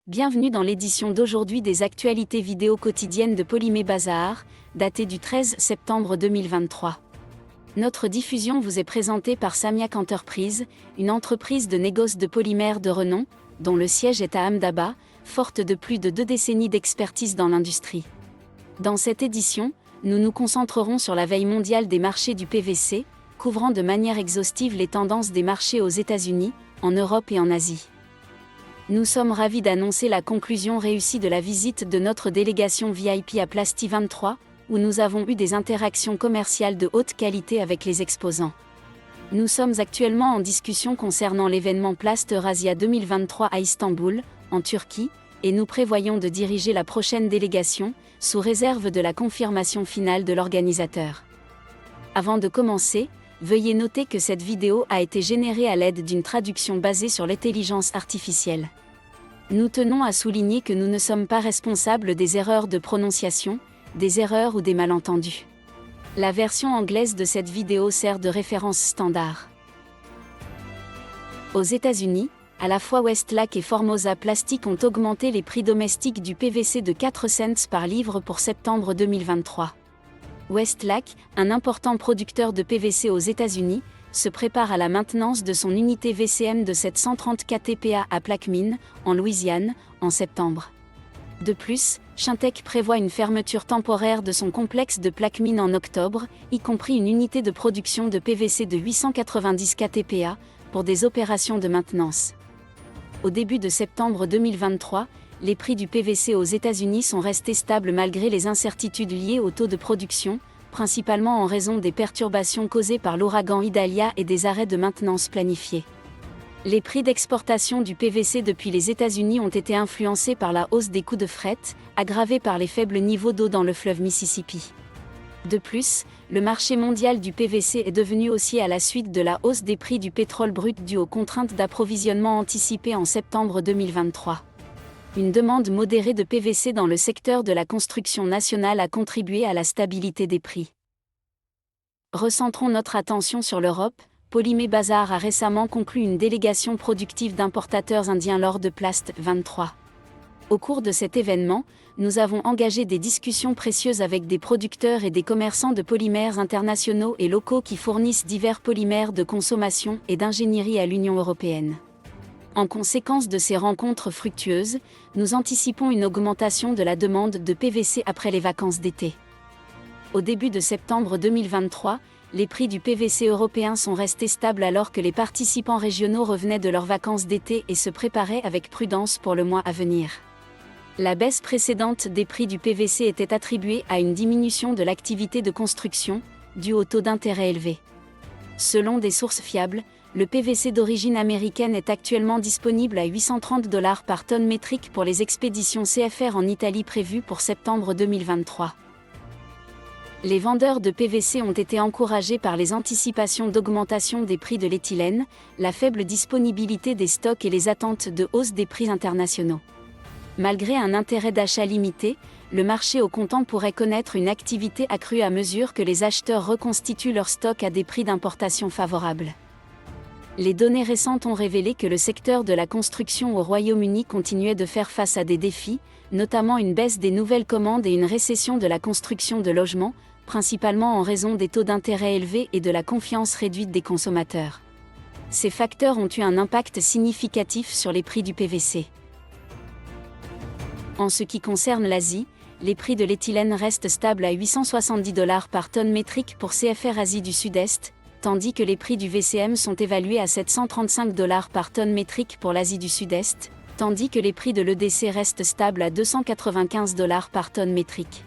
Bienvenue dans l'édition d'aujourd'hui des actualités vidéo quotidiennes de Polymé Bazar, datée du 13 septembre 2023. Notre diffusion vous est présentée par Samiak Enterprise, une entreprise de négoce de polymères de renom, dont le siège est à Ahmedabad, forte de plus de 2 décennies d'expertise dans l'industrie. Dans cette édition, nous nous concentrerons sur la veille mondiale des marchés du PVC, couvrant de manière exhaustive les tendances des marchés aux États-Unis, en Europe et en Asie. Nous sommes ravis d'annoncer la conclusion réussie de la visite de notre délégation VIP à Plasty 23, où nous avons eu des interactions commerciales de haute qualité avec les exposants. Nous sommes actuellement en discussion concernant l'événement Plast Eurasia 2023 à Istanbul, en Turquie, et nous prévoyons de diriger la prochaine délégation, sous réserve de la confirmation finale de l'organisateur. Avant de commencer, veuillez noter que cette vidéo a été générée à l'aide d'une traduction basée sur l'intelligence artificielle. Nous tenons à souligner que nous ne sommes pas responsables des erreurs de prononciation, des erreurs ou des malentendus. La version anglaise de cette vidéo sert de référence standard. Aux États-Unis, à la fois Westlake et Formosa Plastic ont augmenté les prix domestiques du PVC de 4 cents par livre pour septembre 2023. Westlake, un important producteur de PVC aux États-Unis, se prépare à la maintenance de son unité VCM de 730 KTPA à Plaquemine, en Louisiane, en septembre. De plus, Shintech prévoit une fermeture temporaire de son complexe de Plaquemine en octobre, y compris une unité de production de PVC de 890 KTPA, pour des opérations de maintenance. Au début de septembre 2023, les prix du PVC aux États-Unis sont restés stables malgré les incertitudes liées au taux de production, principalement en raison des perturbations causées par l'ouragan Idalia et des arrêts de maintenance planifiés. Les prix d'exportation du PVC depuis les États-Unis ont été influencés par la hausse des coûts de fret, aggravée par les faibles niveaux d'eau dans le fleuve Mississippi. De plus, le marché mondial du PVC est devenu haussier à la suite de la hausse des prix du pétrole brut due aux contraintes d'approvisionnement anticipées en septembre 2023. Une demande modérée de PVC dans le secteur de la construction nationale a contribué à la stabilité des prix. Recentrons notre attention sur l'Europe. Polymé Bazar a récemment conclu une délégation productive d'importateurs indiens lors de Plast 23. Au cours de cet événement, nous avons engagé des discussions précieuses avec des producteurs et des commerçants de polymères internationaux et locaux qui fournissent divers polymères de consommation et d'ingénierie à l'Union européenne. En conséquence de ces rencontres fructueuses, nous anticipons une augmentation de la demande de PVC après les vacances d'été. Au début de septembre 2023, les prix du PVC européen sont restés stables alors que les participants régionaux revenaient de leurs vacances d'été et se préparaient avec prudence pour le mois à venir. La baisse précédente des prix du PVC était attribuée à une diminution de l'activité de construction, due au taux d'intérêt élevé. Selon des sources fiables, le PVC d'origine américaine est actuellement disponible à $830 par tonne métrique pour les expéditions CFR en Italie prévues pour septembre 2023. Les vendeurs de PVC ont été encouragés par les anticipations d'augmentation des prix de l'éthylène, la faible disponibilité des stocks et les attentes de hausse des prix internationaux. Malgré un intérêt d'achat limité, le marché au comptant pourrait connaître une activité accrue à mesure que les acheteurs reconstituent leurs stocks à des prix d'importation favorables. Les données récentes ont révélé que le secteur de la construction au Royaume-Uni continuait de faire face à des défis, notamment une baisse des nouvelles commandes et une récession de la construction de logements, principalement en raison des taux d'intérêt élevés et de la confiance réduite des consommateurs. Ces facteurs ont eu un impact significatif sur les prix du PVC. En ce qui concerne l'Asie, les prix de l'éthylène restent stables à $870 par tonne métrique pour CFR Asie du Sud-Est, tandis que les prix du VCM sont évalués à $735 par tonne métrique pour l'Asie du Sud-Est, tandis que les prix de l'EDC restent stables à $295 par tonne métrique.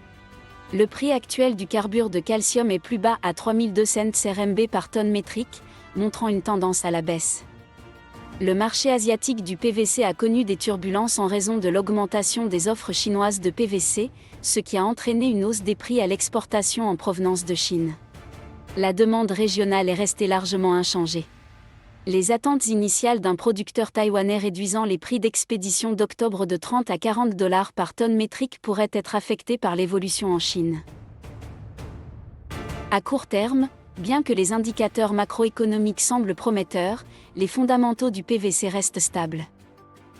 Le prix actuel du carbure de calcium est plus bas à 3200 RMB par tonne métrique, montrant une tendance à la baisse. Le marché asiatique du PVC a connu des turbulences en raison de l'augmentation des offres chinoises de PVC, ce qui a entraîné une hausse des prix à l'exportation en provenance de Chine. La demande régionale est restée largement inchangée. Les attentes initiales d'un producteur taïwanais réduisant les prix d'expédition d'octobre de 30 à $40 par tonne métrique pourraient être affectées par l'évolution en Chine. À court terme, bien que les indicateurs macroéconomiques semblent prometteurs, les fondamentaux du PVC restent stables.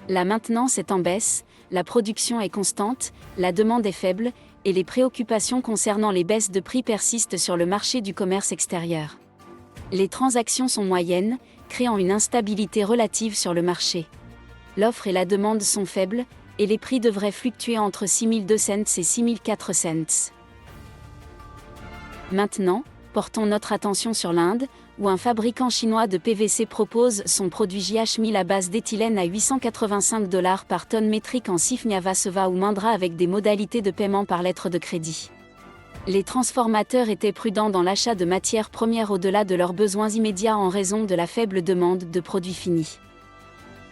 La maintenance est en baisse, la production est constante, la demande est faible, et les préoccupations concernant les baisses de prix persistent sur le marché du commerce extérieur. Les transactions sont moyennes, créant une instabilité relative sur le marché. L'offre et la demande sont faibles, et les prix devraient fluctuer entre 6 200 et 6 400. Maintenant, portons notre attention sur l'Inde, où un fabricant chinois de PVC propose son produit JH1000 à base d'éthylène à 885 $ par tonne métrique en Sifniava Seva ou Mindra avec des modalités de paiement par lettre de crédit. Les transformateurs étaient prudents dans l'achat de matières premières au-delà de leurs besoins immédiats en raison de la faible demande de produits finis.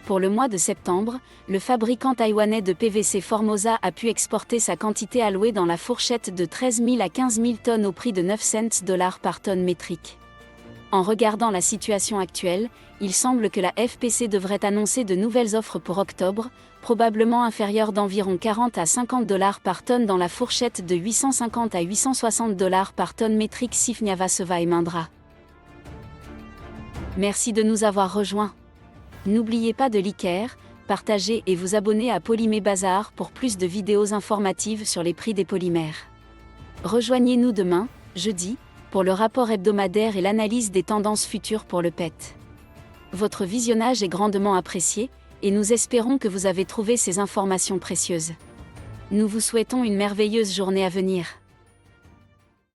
Pour le mois de septembre, le fabricant taïwanais de PVC Formosa a pu exporter sa quantité allouée dans la fourchette de 13 000 à 15 000 tonnes au prix de 9 cents $ par tonne métrique. En regardant la situation actuelle, il semble que la FPC devrait annoncer de nouvelles offres pour octobre, probablement inférieures d'environ 40 à 50 $ par tonne dans la fourchette de 850 à 860 $ par tonne métrique Sifniava Seva et Mindra. Merci de nous avoir rejoints. N'oubliez pas de liker, partager et vous abonner à Polymé Bazar pour plus de vidéos informatives sur les prix des polymères. Rejoignez-nous demain, jeudi, pour le rapport hebdomadaire et l'analyse des tendances futures pour le PET. Votre visionnage est grandement apprécié, et nous espérons que vous avez trouvé ces informations précieuses. Nous vous souhaitons une merveilleuse journée à venir.